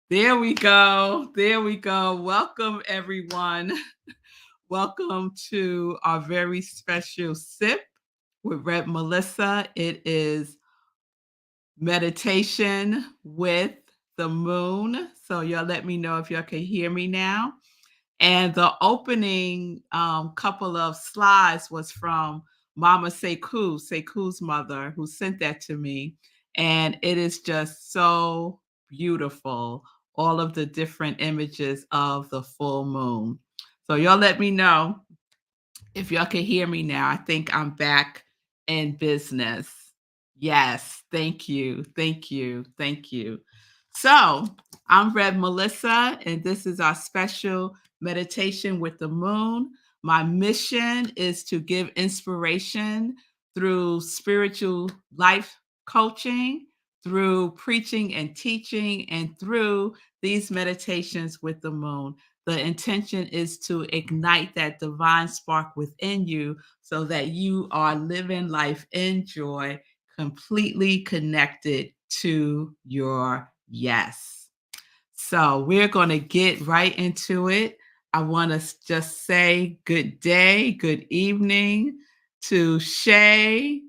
There we go. There we go. Welcome, everyone. Welcome to our very special sip with Reb Melissa. It is meditation with the moon. So, y'all let me know if y'all can hear me now. And the opening couple of slides was from Mama Seku's mother, who sent that to me. And it is just so beautiful, all of the different images of the full moon. So y'all let me know if y'all can hear me now. I think I'm back in business. Yes, thank you, thank you, thank you. So I'm Reb Melissa, and this is our special meditation with the moon. My mission is to give inspiration through spiritual life coaching, through preaching and teaching, and through these meditations with the moon. The intention is to ignite that divine spark within you so that you are living life in joy, completely connected to your yes. So we're going to get right into it. I want to just say good day, good evening to Shay.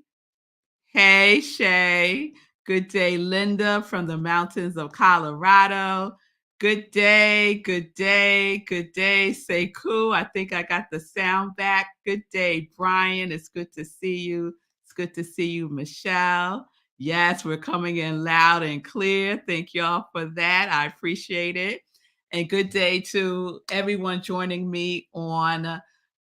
Hey, Shay. Good day, Linda from the mountains of Colorado. Good day, good day, good day, Sekou. I think I got the sound back. Good day, Brian. It's good to see you. It's good to see you, Michelle. Yes, we're coming in loud and clear. Thank y'all for that. I appreciate it. And good day to everyone joining me on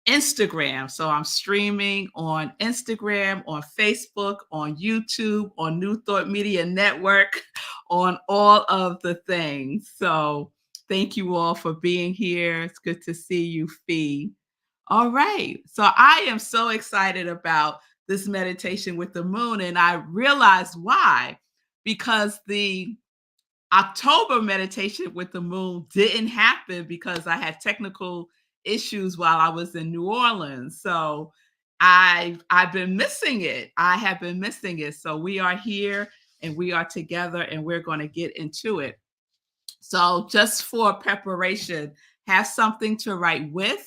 Instagram. So I'm streaming on Instagram, on Facebook, on YouTube, on New Thought Media Network, on all of the things. So thank you all for being here. It's good to see you, Fee. All right. So I am so excited about this meditation with the moon, and I realized why. Because the October meditation with the moon didn't happen because I had technical issues while I was in New Orleans. So I've been missing it. I have been missing it. So we are here and we are together and we're going to get into it. So just for preparation, have something to write with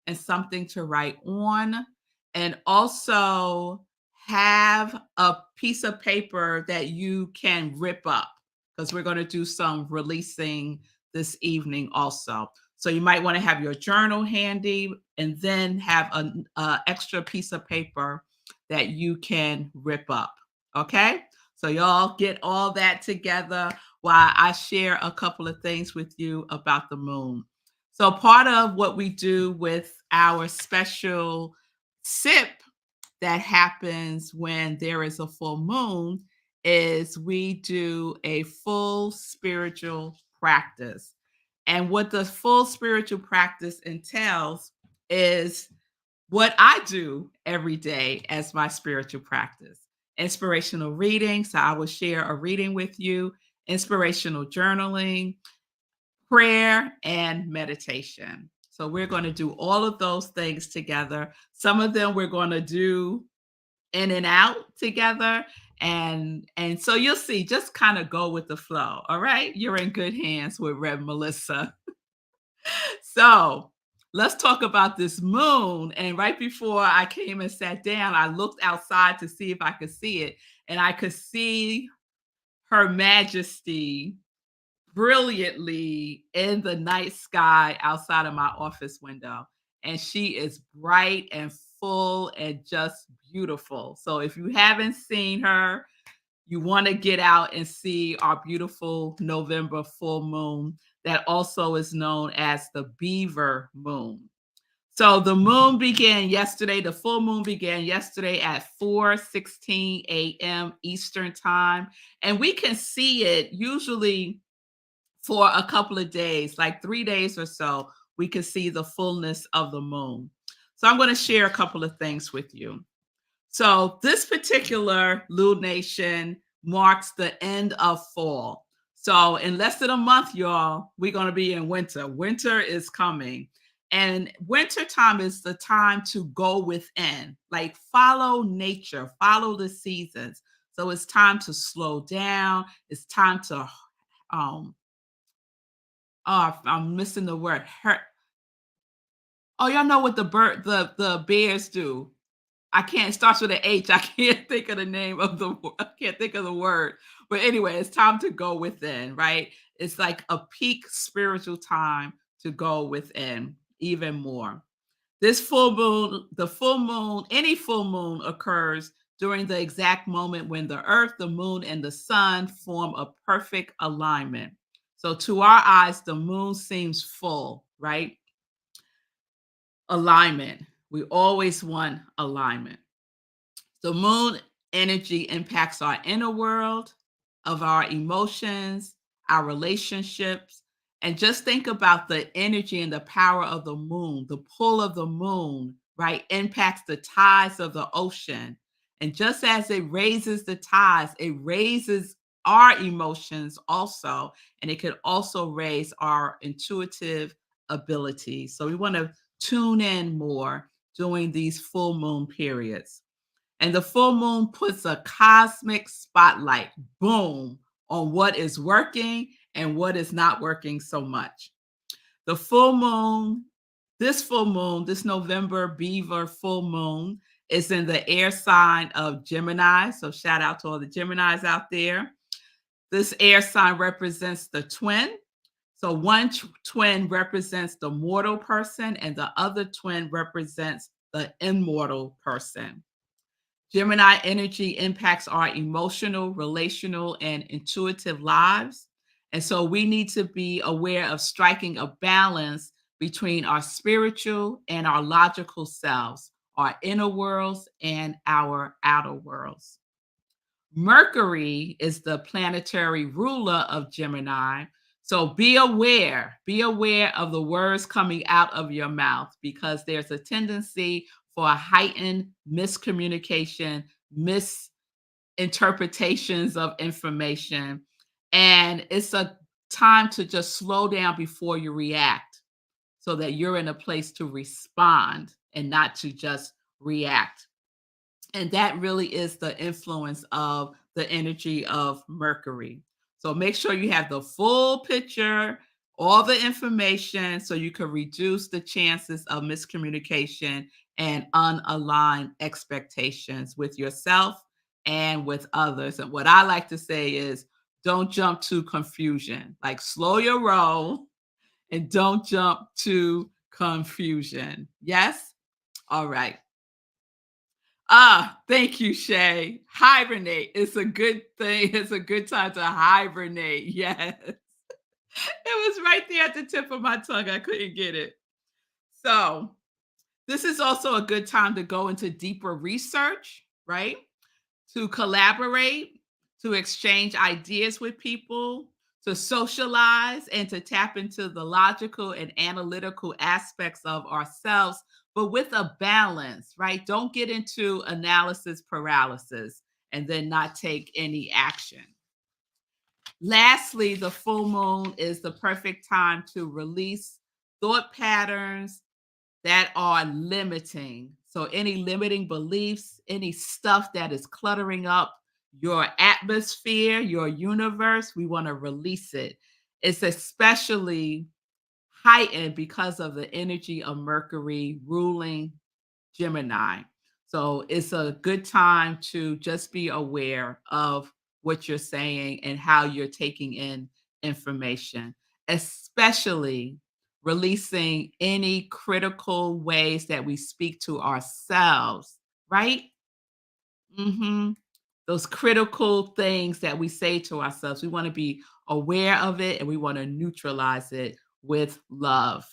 and something to write on, and also have a piece of paper that you can rip up because we're going to do some releasing this evening also. So you might want to have your journal handy and then have an extra piece of paper that you can rip up. Okay? So y'all get all that together while I share a couple of things with you about the moon. So part of what we do with our special sip that happens when there is a full moon is we do a full spiritual practice. And what the full spiritual practice entails is what I do every day as my spiritual practice. Inspirational reading. So I will share a reading with you, inspirational journaling, prayer, and meditation. So we're going to do all of those things together. Some of them we're going to do in and out together. And so you'll see, just kind of go with the flow. All right. You're in good hands with Reb Melissa. So let's talk about this moon. And right before I came and sat down, I looked outside to see if I could see it. And I could see Her Majesty brilliantly in the night sky outside of my office window. And she is bright and full and just beautiful. So if you haven't seen her, you want to get out and see our beautiful November full moon that also is known as the Beaver Moon. So the moon began yesterday, the full moon began yesterday at 4:16 a.m. Eastern time. And we can see it usually for a couple of days, like 3 days or so, we can see the fullness of the moon. So I'm going to share a couple of things with you. So this particular lunation marks the end of fall. So in less than a month, y'all, we're going to be in winter. Winter is coming. And winter time is the time to go within, like follow nature, follow the seasons. So it's time to slow down. It's time to um, Oh, I'm missing the word. Oh, y'all know what the bears do. I can't, it starts with an H. I can't think of the name of I can't think of the word. But anyway, it's time to go within, right? It's like a peak spiritual time to go within even more. This full moon, the full moon, any full moon occurs during the exact moment when the earth, the moon, and the sun form a perfect alignment. So to our eyes, the moon seems full, right? Alignment. We always want alignment. The moon energy impacts our inner world, of our emotions, our relationships. And just think about the energy and the power of the moon. The pull of the moon, right, impacts the tides of the ocean. And just as it raises the tides, it raises our emotions also. And it could also raise our intuitive abilities. So we want to tune in more during these full moon periods. And the full moon puts a cosmic spotlight, boom, on what is working and what is not working so much. The full moon, this November Beaver full moon is in the air sign of Gemini. So shout out to all the Geminis out there. This air sign represents the twin. So one twin represents the mortal person, and the other twin represents the immortal person. Gemini energy impacts our emotional, relational, and intuitive lives. And so we need to be aware of striking a balance between our spiritual and our logical selves, our inner worlds and our outer worlds. Mercury is the planetary ruler of Gemini. So be aware of the words coming out of your mouth because there's a tendency for a heightened miscommunication, misinterpretations of information. And it's a time to just slow down before you react so that you're in a place to respond and not to just react. And that really is the influence of the energy of Mercury. So make sure you have the full picture, all the information, so you can reduce the chances of miscommunication and unaligned expectations with yourself and with others. And what I like to say is don't jump to confusion, like slow your roll and don't jump to confusion. Yes? All right. Ah, thank you, Shay. Hibernate. It's a good thing. It's a good time to hibernate. Yes. It was right there at the tip of my tongue. I couldn't get it. So, this is also a good time to go into deeper research, right? To collaborate, to exchange ideas with people, to socialize, and to tap into the logical and analytical aspects of ourselves, but with a balance, right? Don't get into analysis paralysis and then not take any action. Lastly, the full moon is the perfect time to release thought patterns that are limiting. So, any limiting beliefs, any stuff that is cluttering up your atmosphere, your universe, we want to release it. It's especially heightened because of the energy of Mercury ruling Gemini. So it's a good time to just be aware of what you're saying and how you're taking in information, especially releasing any critical ways that we speak to ourselves, right? hmm Those critical things that we say to ourselves, we want to be aware of it and we want to neutralize it with love.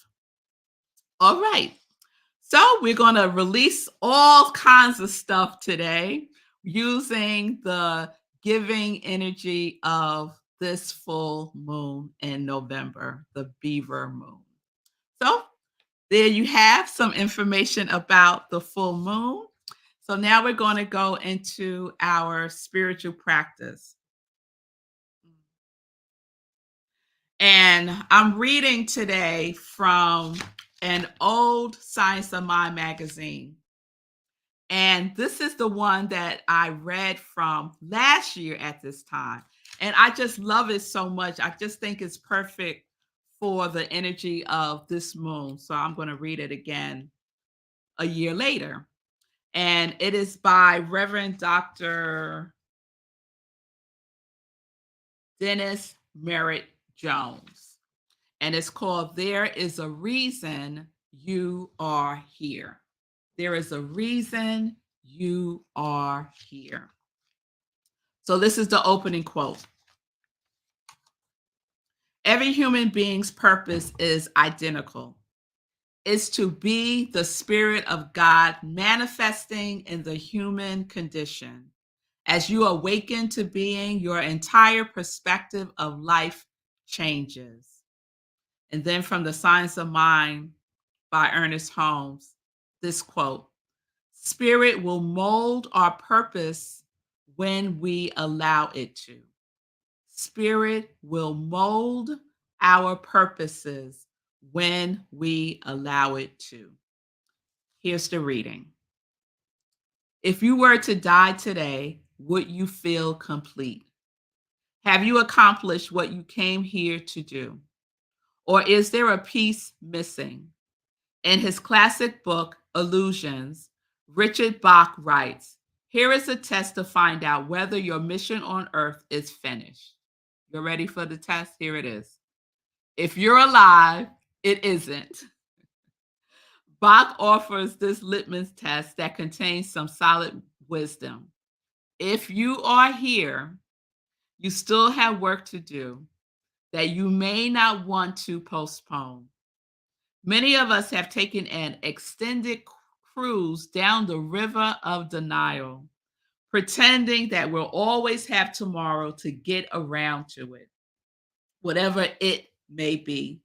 All right. So we're going to release all kinds of stuff today using the giving energy of this full moon in November, the Beaver Moon. So there you have some information about the full moon. So now we're going to go into our spiritual practice. And I'm reading today from an old Science of Mind magazine. And this is the one that I read from last year at this time. And I just love it so much. I just think it's perfect for the energy of this moon. So I'm going to read it again a year later. And it is by Reverend Dr. Dennis Merritt Jones. And it's called There is a Reason You Are Here. There is a reason you are here. So this is the opening quote. Every human being's purpose is identical. It's to be the Spirit of God manifesting in the human condition. As you awaken to being, your entire perspective of life changes. And then from The Science of Mind by Ernest Holmes, this quote, Spirit will mold our purpose when we allow it to. Spirit will mold our purposes when we allow it to. Here's the reading. If you were to die today, would you feel complete? Have you accomplished what you came here to do? Or is there a piece missing? In his classic book, Illusions, Richard Bach writes, here is a test to find out whether your mission on earth is finished. You're ready for the test? Here it is. If you're alive, it isn't. Bach offers this litmus test that contains some solid wisdom. If you are here, you still have work to do that you may not want to postpone. Many of us have taken an extended cruise down the river of denial, pretending that we'll always have tomorrow to get around to it, whatever it may be.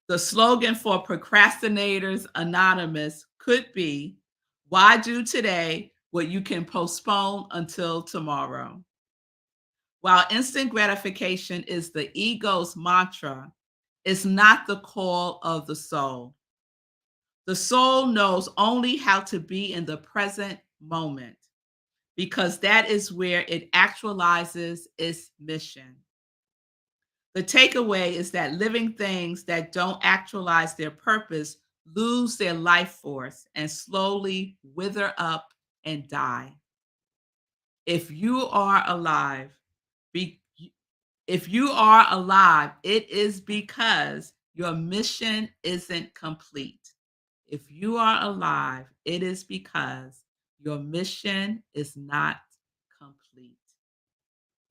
The slogan for Procrastinators Anonymous could be, why do today what you can postpone until tomorrow? While instant gratification is the ego's mantra, it's not the call of the soul. The soul knows only how to be in the present moment because that is where it actualizes its mission. The takeaway is that living things that don't actualize their purpose lose their life force and slowly wither up and die. If you are alive, be, if you are alive, it is because your mission isn't complete. If you are alive, it is because your mission is not complete.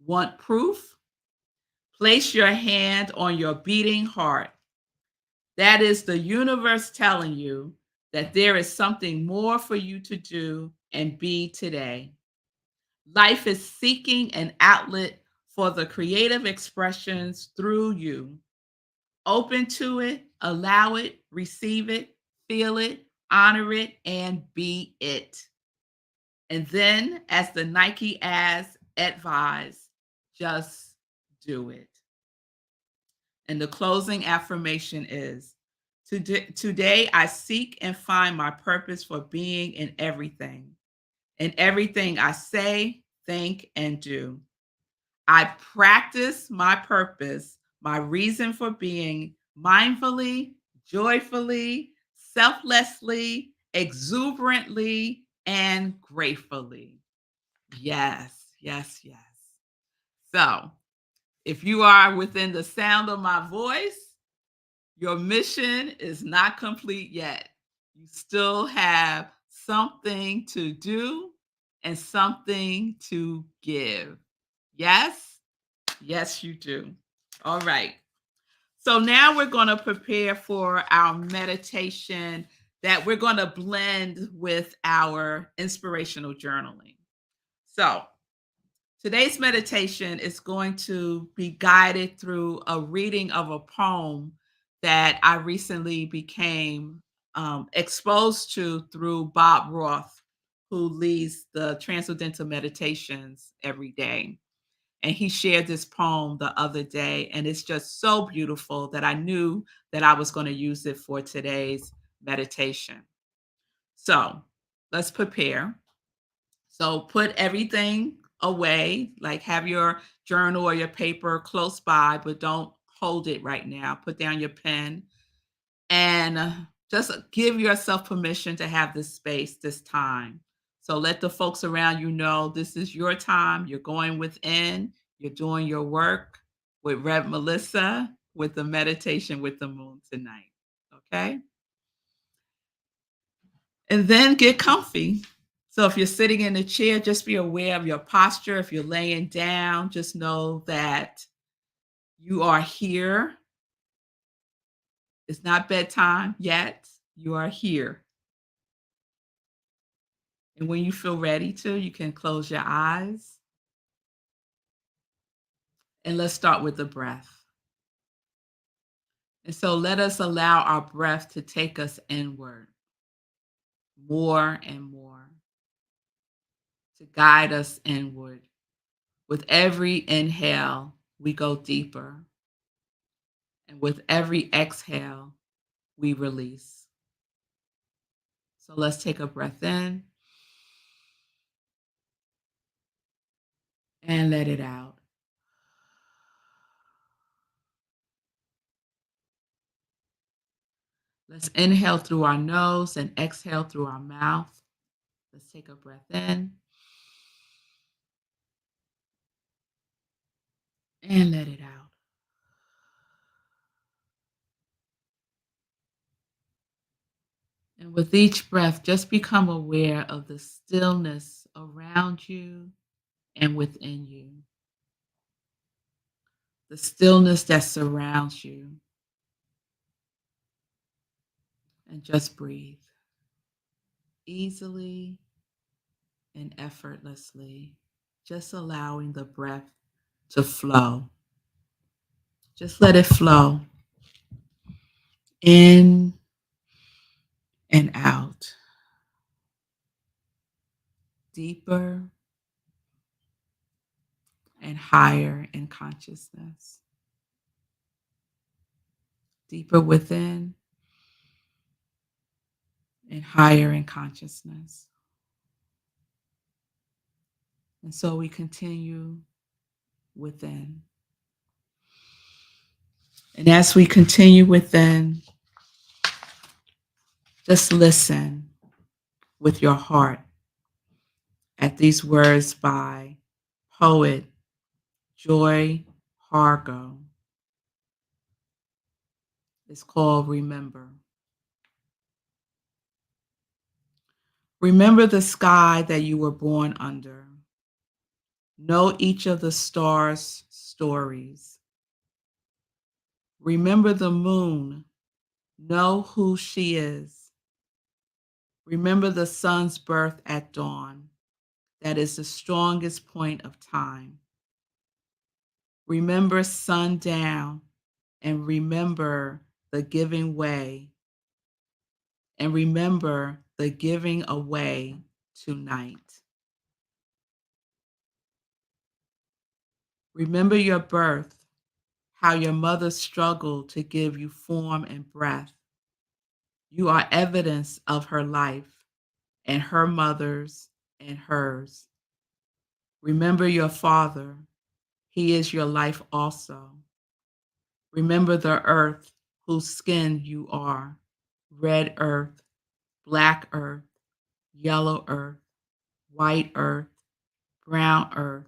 Want proof? Place your hand on your beating heart. That is the universe telling you that there is something more for you to do and be today. Life is seeking an outlet for the creative expressions through you. Open to it, allow it, receive it, feel it, honor it, and be it. And then, as the Nike ads advise, just do it. And the closing affirmation is, today I seek and find my purpose for being in everything I say, think, and do. I practice my purpose, my reason for being mindfully, joyfully, selflessly, exuberantly, and gratefully. Yes, yes, yes. So, if you are within the sound of my voice, your mission is not complete yet. You still have something to do and something to give. Yes? Yes, you do. All right. So now we're going to prepare for our meditation that we're going to blend with our inspirational journaling. So today's meditation is going to be guided through a reading of a poem that I recently became exposed to through Bob Roth, who leads the Transcendental Meditations every day. And he shared this poem the other day, and it's just so beautiful that I knew that I was going to use it for today's meditation. So let's prepare. So put everything away, like have your journal or your paper close by, but don't hold it right now. Put down your pen and just give yourself permission to have this space, this time. So let the folks around you know this is your time. You're going within, you're doing your work with Rev Melissa with the meditation with the moon tonight. Okay. And then get comfy. So if you're sitting in a chair, just be aware of your posture. If you're laying down, just know that you are here. It's not bedtime yet. You are here. And when you feel ready to, you can close your eyes. And let's start with the breath. And so let us allow our breath to take us inward more and more, to guide us inward. With every inhale, we go deeper. And with every exhale, we release. So let's take a breath in and let it out. Let's inhale through our nose and exhale through our mouth. Let's take a breath in and let it out. And with each breath, just become aware of the stillness around you and within you, the stillness that surrounds you. And just breathe easily and effortlessly, just allowing the breath to flow. Just let it flow in and out, deeper and higher in consciousness, deeper within and higher in consciousness. And so we continue within. And as we continue within, just listen with your heart at these words by poet Joy Hargo. It's called Remember. Remember the sky that you were born under. Know each of the stars' stories. Remember the moon. Know who she is. Remember the sun's birth at dawn. That is the strongest point of time. Remember sundown and remember the giving way. And remember the giving away tonight. Remember your birth, how your mother struggled to give you form and breath. You are evidence of her life and her mother's and hers. Remember your father. He is your life also. Remember the earth whose skin you are, red earth, black earth, yellow earth, white earth, brown earth.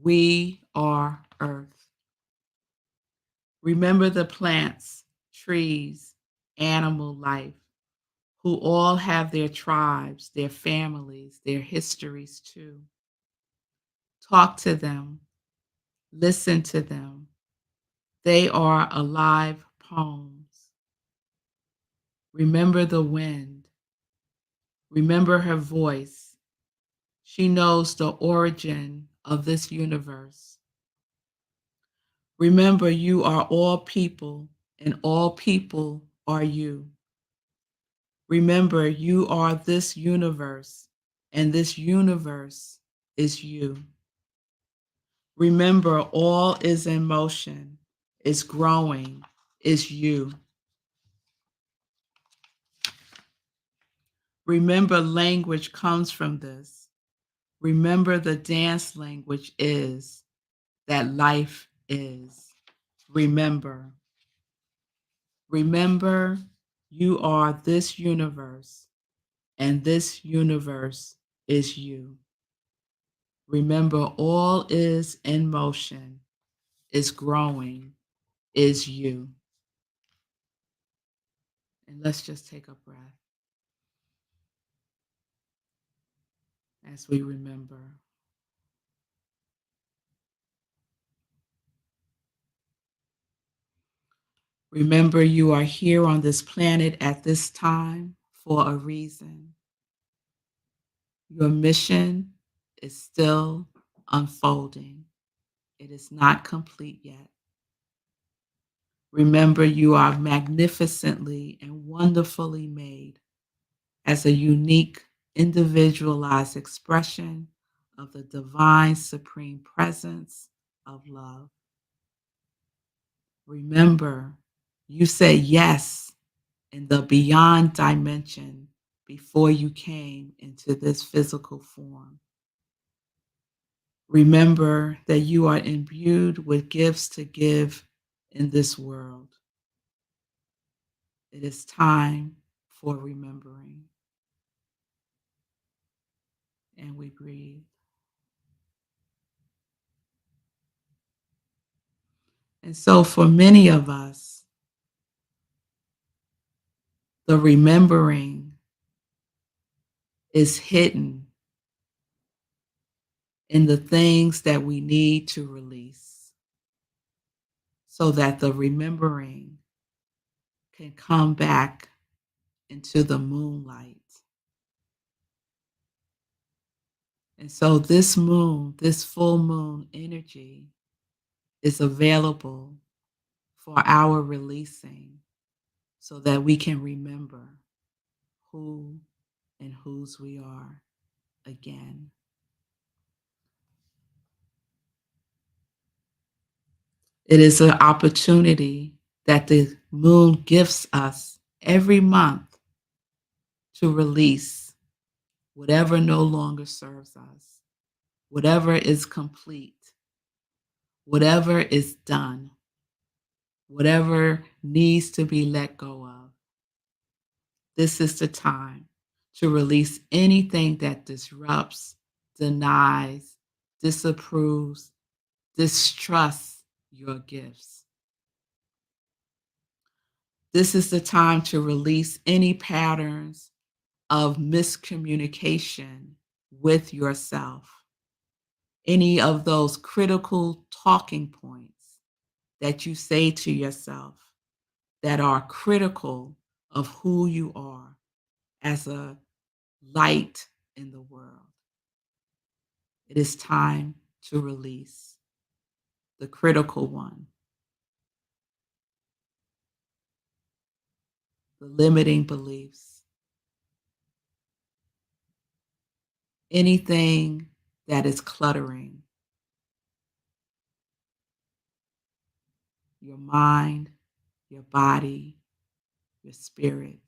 We are earth. Remember the plants, trees, animal life, who all have their tribes, their families, their histories too. Talk to them, listen to them. They are alive poems. Remember the wind. Remember her voice. She knows the origin of this universe. Remember, you are all people, and all people are you. Remember, you are this universe, and this universe is you. Remember, all is in motion, is growing, is you. Remember, language comes from this. Remember, the dance language is that life is. Remember, remember, you are this universe, and this universe is you. Remember, all is in motion, is growing, is you. And let's just take a breath as we remember. Remember, you are here on this planet at this time for a reason. Your mission is still unfolding, it is not complete yet. Remember, you are magnificently and wonderfully made as a unique, individualized expression of the divine supreme presence of love. Remember, you said yes in the beyond dimension before you came into this physical form. Remember that you are imbued with gifts to give in this world. It is time for remembering. And we breathe. And so, for many of us, the remembering is hidden in the things that we need to release so that the remembering can come back into the moonlight. And so, this moon, this full moon energy is available for our releasing so that we can remember who and whose we are again. It is an opportunity that the moon gives us every month to release whatever no longer serves us, whatever is complete, whatever is done, whatever needs to be let go of. This is the time to release anything that disrupts, denies, disapproves, distrusts your gifts. This is the time to release any patterns of miscommunication with yourself, any of those critical talking points that you say to yourself that are critical of who you are as a light in the world. It is time to release the critical one, the limiting beliefs, anything that is cluttering your mind, your body, your spirit,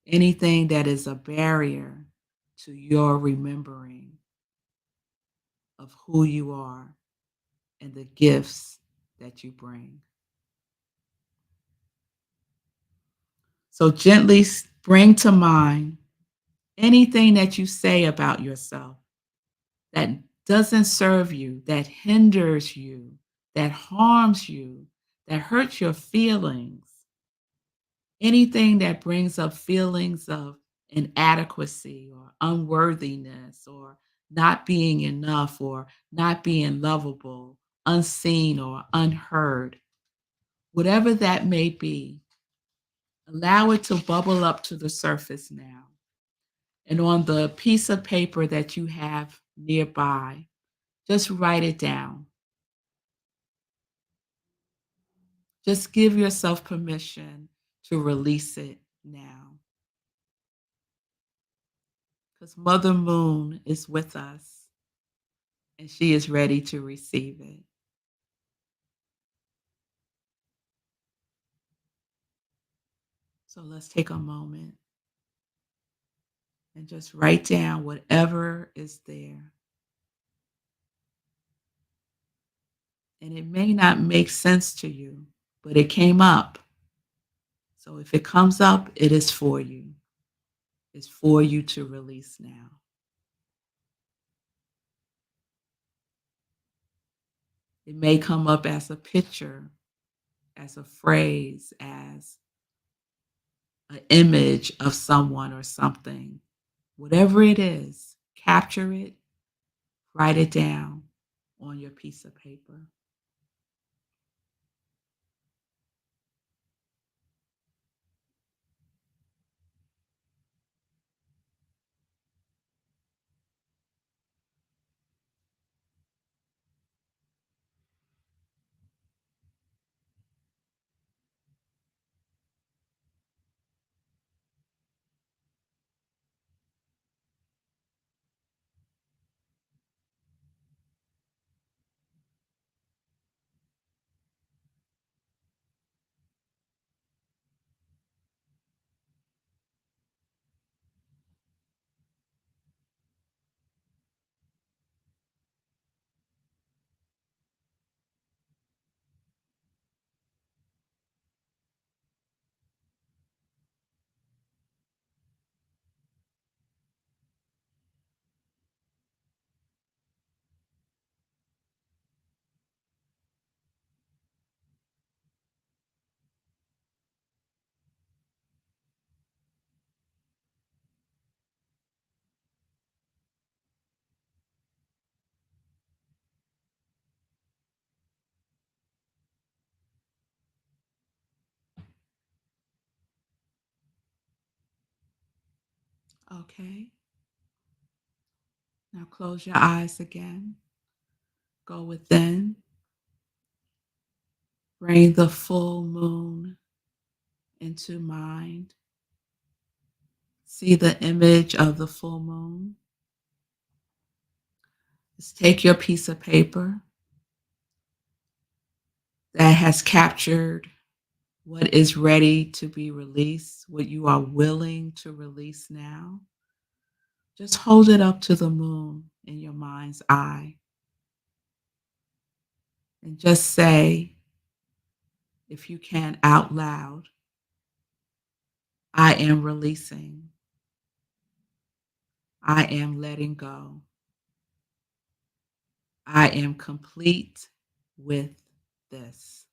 anything that is a barrier to your remembering of who you are and the gifts that you bring. So gently bring to mind anything that you say about yourself that doesn't serve you, that hinders you, that harms you, that hurts your feelings, anything that brings up feelings of inadequacy or unworthiness or not being enough or not being lovable, unseen or unheard, whatever that may be, allow it to bubble up to the surface now. And on the piece of paper that you have nearby, just write it down. Just give yourself permission to release it now. Because Mother Moon is with us and she is ready to receive it. So let's take a moment and just write down whatever is there. and it may not make sense to you, but it came up. So if it comes up, it is for you. It's for you to release now. It may come up as a picture, as a phrase, as an image of someone or something. Whatever it is, capture it, write it down on your piece of paper. Okay. Now close your eyes again. Go within. Bring the full moon into mind. See the image of the full moon. Just take your piece of paper that has captured what is ready to be released, what you are willing to release now. Just hold it up to the moon in your mind's eye and just say, if you can, out loud, I am releasing. I am letting go. I am complete with this.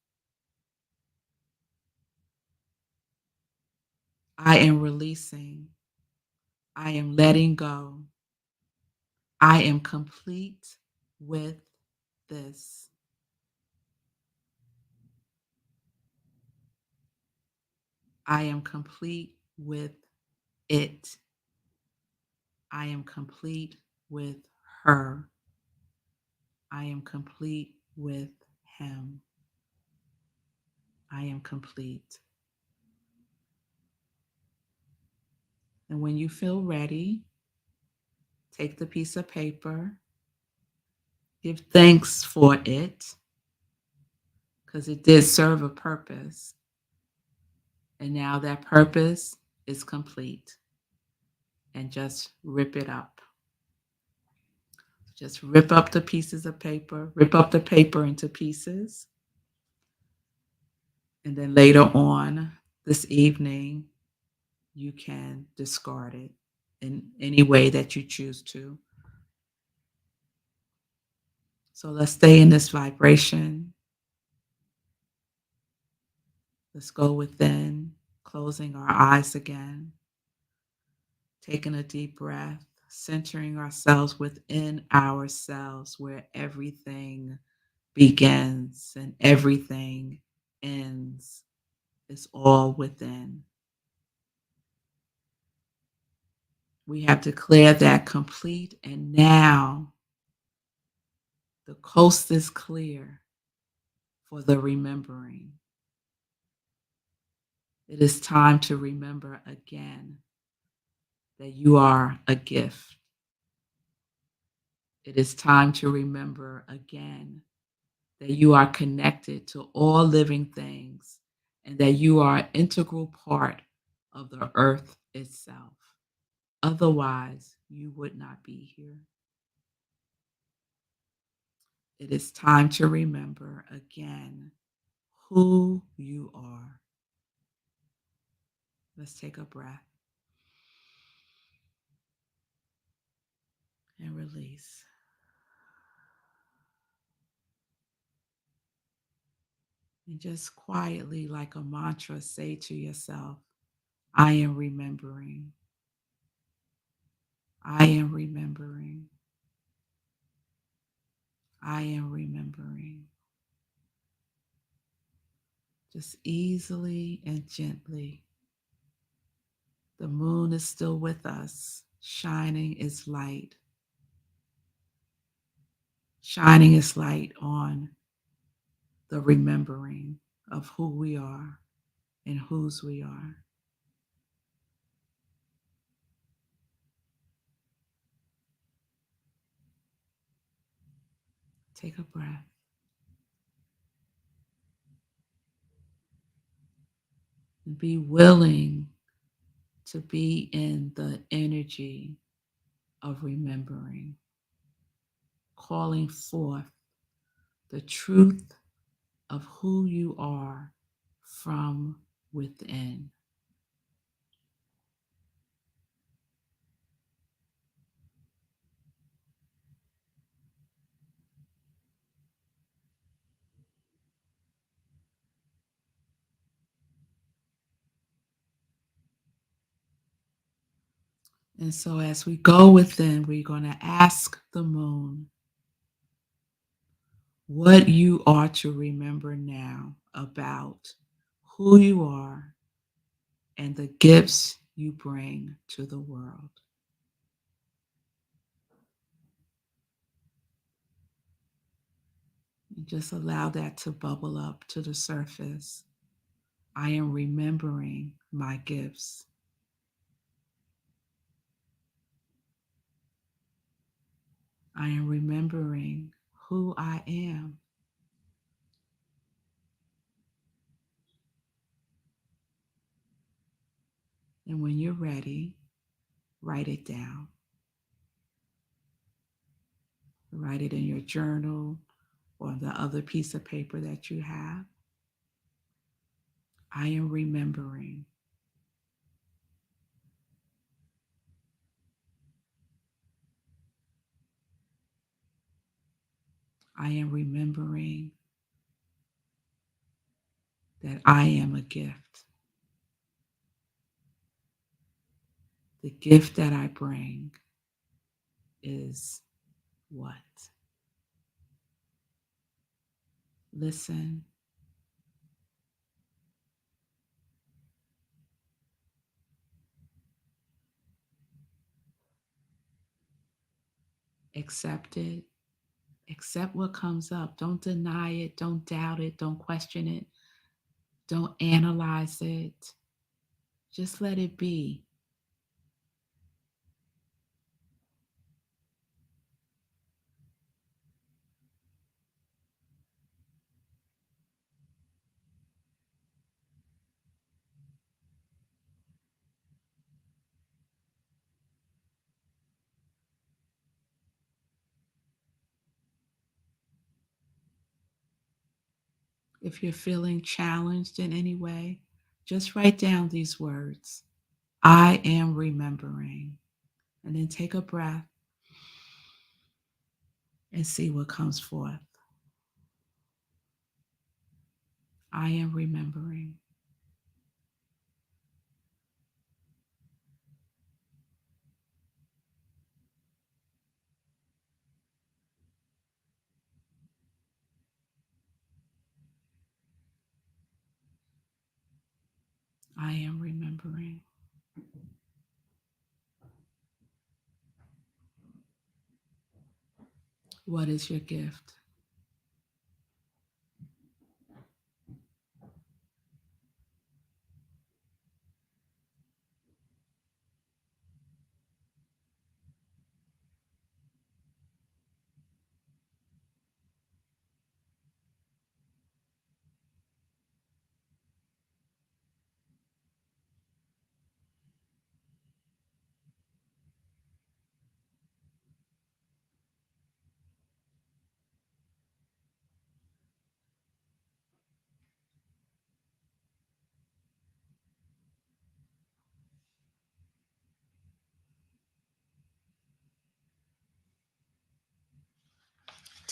I am releasing. I am letting go. I am complete with this. I am complete with it. I am complete with her. I am complete with him. I am complete. And when you feel ready, take the piece of paper, give thanks for it, because it did serve a purpose. And now that purpose is complete. And just rip it up. Just rip up the pieces of paper, rip up the paper into pieces. And then later on this evening, you can discard it in any way that you choose to. So let's stay in this vibration. Let's go within, closing our eyes again, taking a deep breath, centering ourselves within ourselves where everything begins and everything ends. It's all within. We have declared that complete, and now the coast is clear for the remembering. It is time to remember again that you are a gift. It is time to remember again that you are connected to all living things and that you are an integral part of the earth itself. Otherwise, you would not be here. It is time to remember again who you are. Let's take a breath and release. And just quietly, like a mantra, say to yourself, I am remembering. I am remembering. I am remembering. Just easily and gently. The moon is still with us, shining its light on the remembering of who we are and whose we are. Take a breath and be willing to be in the energy of remembering, calling forth the truth of who you are from within. And so, as we go within, we're going to ask the moon what you are to remember now about who you are and the gifts you bring to the world. And just allow that to bubble up to the surface. I am remembering my gifts. I am remembering who I am. And when you're ready, write it down. Write it in your journal or the other piece of paper that you have. I am remembering. I am remembering that I am a gift. The gift that I bring is what? Listen, accept it, accept what comes up. Don't deny it, don't doubt it, don't question it, don't analyze it. Just let it be. If you're feeling challenged in any way, just write down these words. I am remembering. And then take a breath and see what comes forth. I am remembering. I am remembering. What is your gift?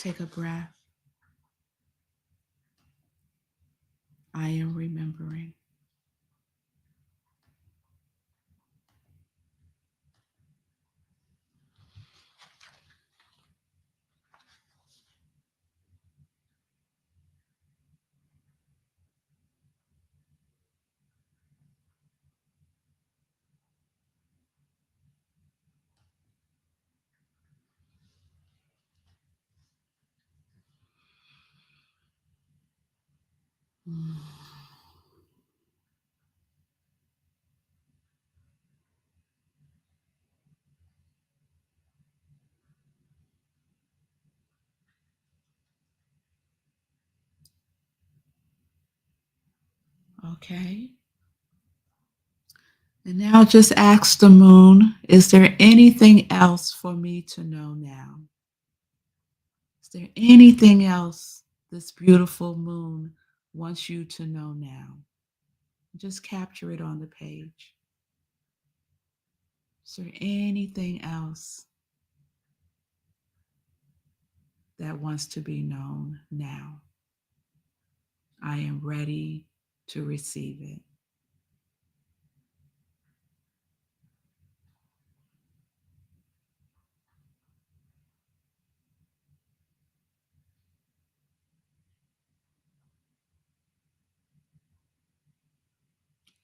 take a breath. I am remembering. Mm. Okay. And now just ask the moon, is there anything else for me to know now? Is there anything else this beautiful moon wants you to know now? Just capture it on the page. Is there anything else that wants to be known now? I am ready to receive it.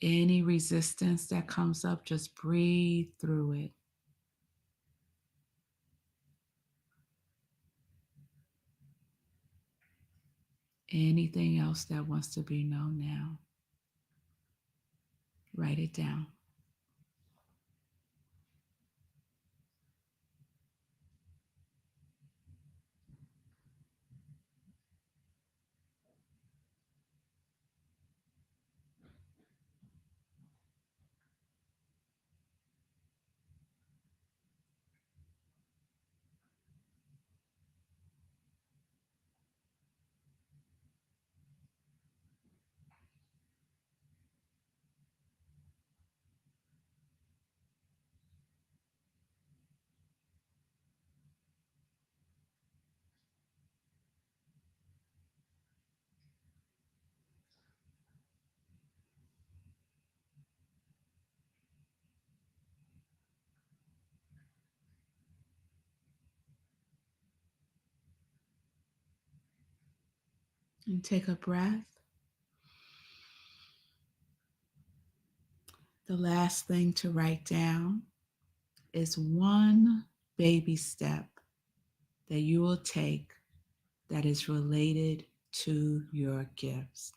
Any resistance that comes up, just breathe through it. Anything else that wants to be known now, write it down. And take a breath. The last thing to write down is one baby step that you will take that is related to your gifts.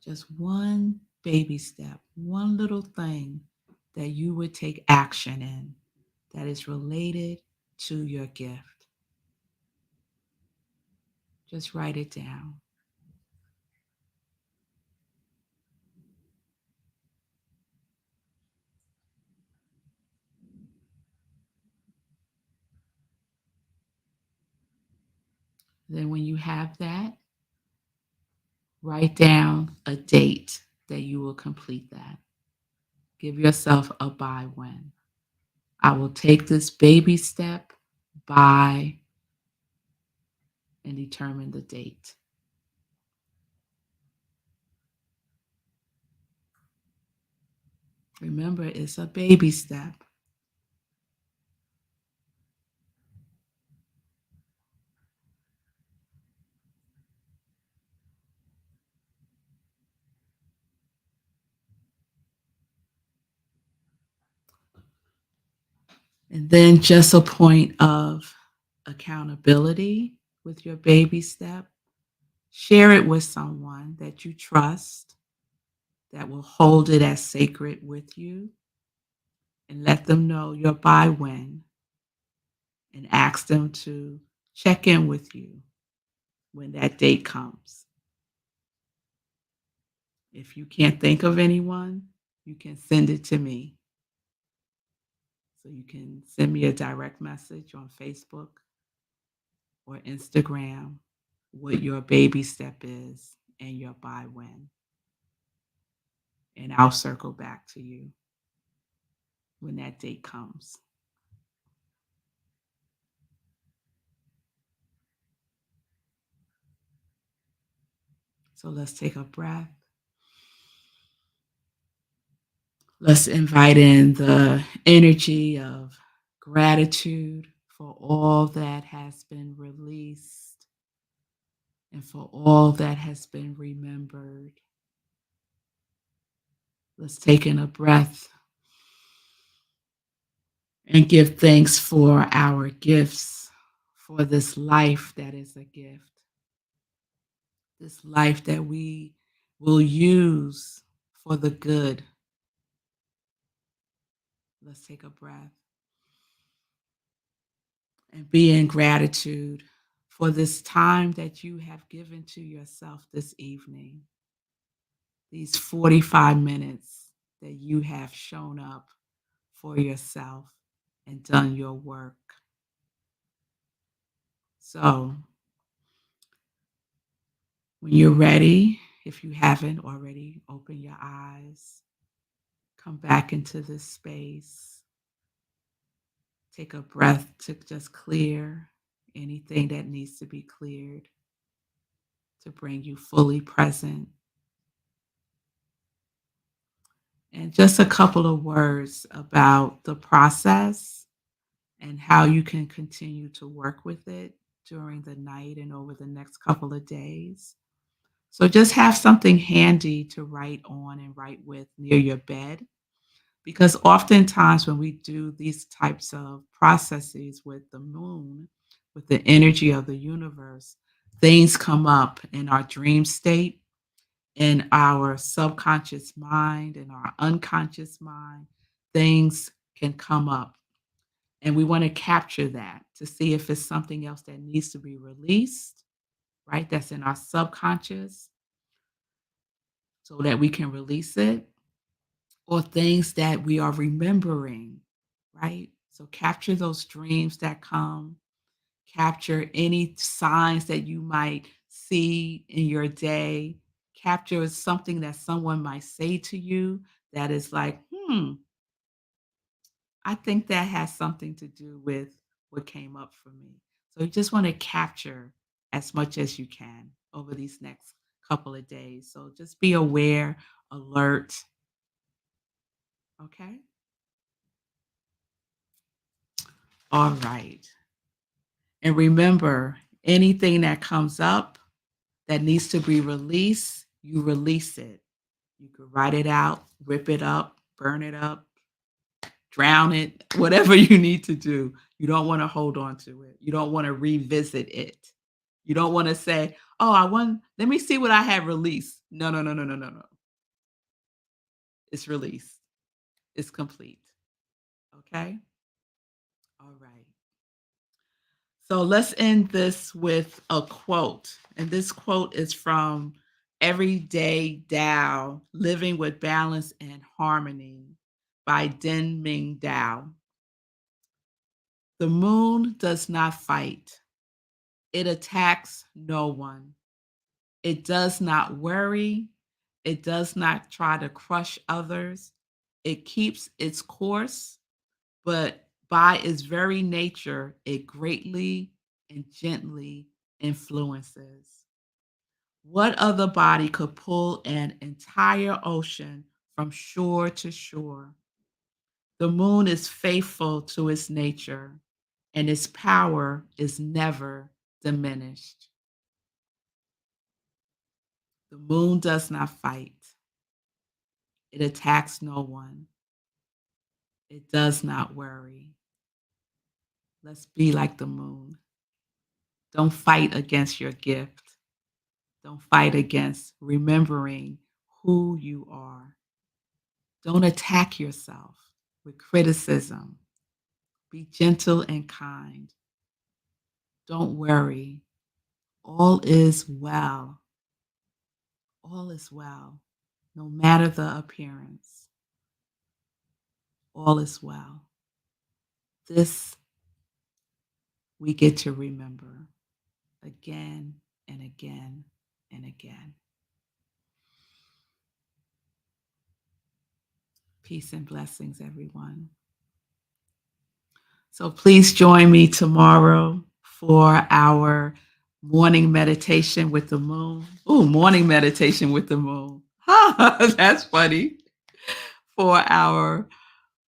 Just one baby step, one little thing that you would take action in that is related to your gift. Just write it down. Then, when you have that, write down a date that you will complete that. Give yourself a by when. I will take this baby step by and determine the date. Remember, it's a baby step. And then just a point of accountability with your baby step. Share it with someone that you trust that will hold it as sacred with you, and let them know your by when, and ask them to check in with you when that date comes. If you can't think of anyone, you can send it to me. So you can send me a direct message on Facebook or Instagram what your baby step is and your by and I'll circle back to you when that date comes. So let's take a breath. Let's invite in the energy of gratitude for all that has been released and for all that has been remembered. Let's take in a breath and give thanks for our gifts, for this life that is a gift, this life that we will use for the good. Let's take a breath and be in gratitude for this time that you have given to yourself this evening, these 45 minutes that you have shown up for yourself and done your work. So, when you're ready, if you haven't already, open your eyes, come back into this space, take a breath to just clear anything that needs to be cleared to bring you fully present. And just a couple of words about the process and how you can continue to work with it during the night and over the next couple of days. So just have something handy to write on and write with near your bed, because oftentimes when we do these types of processes with the moon, with the energy of the universe, things come up in our dream state, in our subconscious mind, in our unconscious mind. Things can come up. And we want to capture that to see if it's something else that needs to be released, right? That's in our subconscious so that we can release it, or things that we are remembering, right? So capture those dreams that come, capture any signs that you might see in your day, capture something that someone might say to you that is like, I think that has something to do with what came up for me. So you just want to capture as much as you can over these next couple of days. So just be aware, alert, okay? All right. And remember, anything that comes up that needs to be released, you release it. You could write it out, rip it up, burn it up, drown it, whatever you need to do. You don't want to hold on to it. You don't want to revisit it. You don't want to say, "Oh, let me see what I have released." No, no, no, no, no, no, no. It's released. It's complete. Okay? All right. So let's end this with a quote. And this quote is from Everyday Tao, Living with Balance and Harmony by Den Ming Dao. The moon does not fight. It attacks no one. It does not worry. It does not try to crush others. It keeps its course, but by its very nature, it greatly and gently influences. What other body could pull an entire ocean from shore to shore? The moon is faithful to its nature, and its power is never diminished. The moon does not fight. It attacks no one. It does not worry. Let's be like the moon. Don't fight against your gift. Don't fight against remembering who you are. Don't attack yourself with criticism. Be gentle and kind. Don't worry. All is well. All is well. No matter the appearance, all is well. This we get to remember again and again and again. Peace and blessings, everyone. So please join me tomorrow for our Morning meditation with the moon. Ooh, morning meditation with the moon. That's funny. For our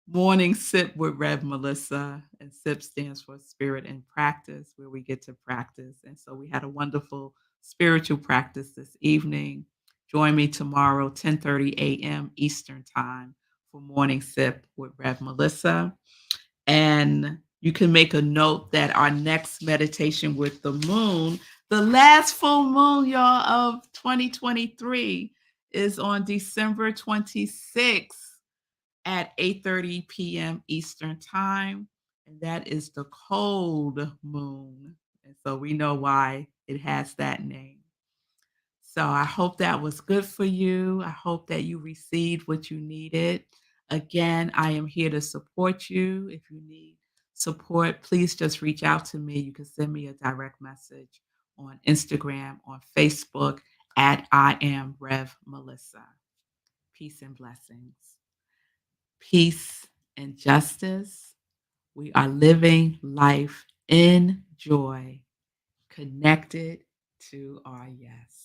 morning sip with Rev Melissa, and SIP stands for Spirit and Practice, where we get to practice. And so we had a wonderful spiritual practice this evening. Join me tomorrow, 10:30 a.m. Eastern Time, for morning sip with Rev Melissa. And you can make a note that our next meditation with the moon, the last full moon, y'all, of 2023, is on December 26th at 8:30 p.m. Eastern Time. And that is the cold moon. And so we know why it has that name. So I hope that was good for you. I hope that you received what you needed. Again, I am here to support you. If you need support, please just reach out to me. You can send me a direct message on Instagram, on Facebook at iamrevmelissa. Peace and blessings. Peace and justice. We are living life in joy, connected to our yes.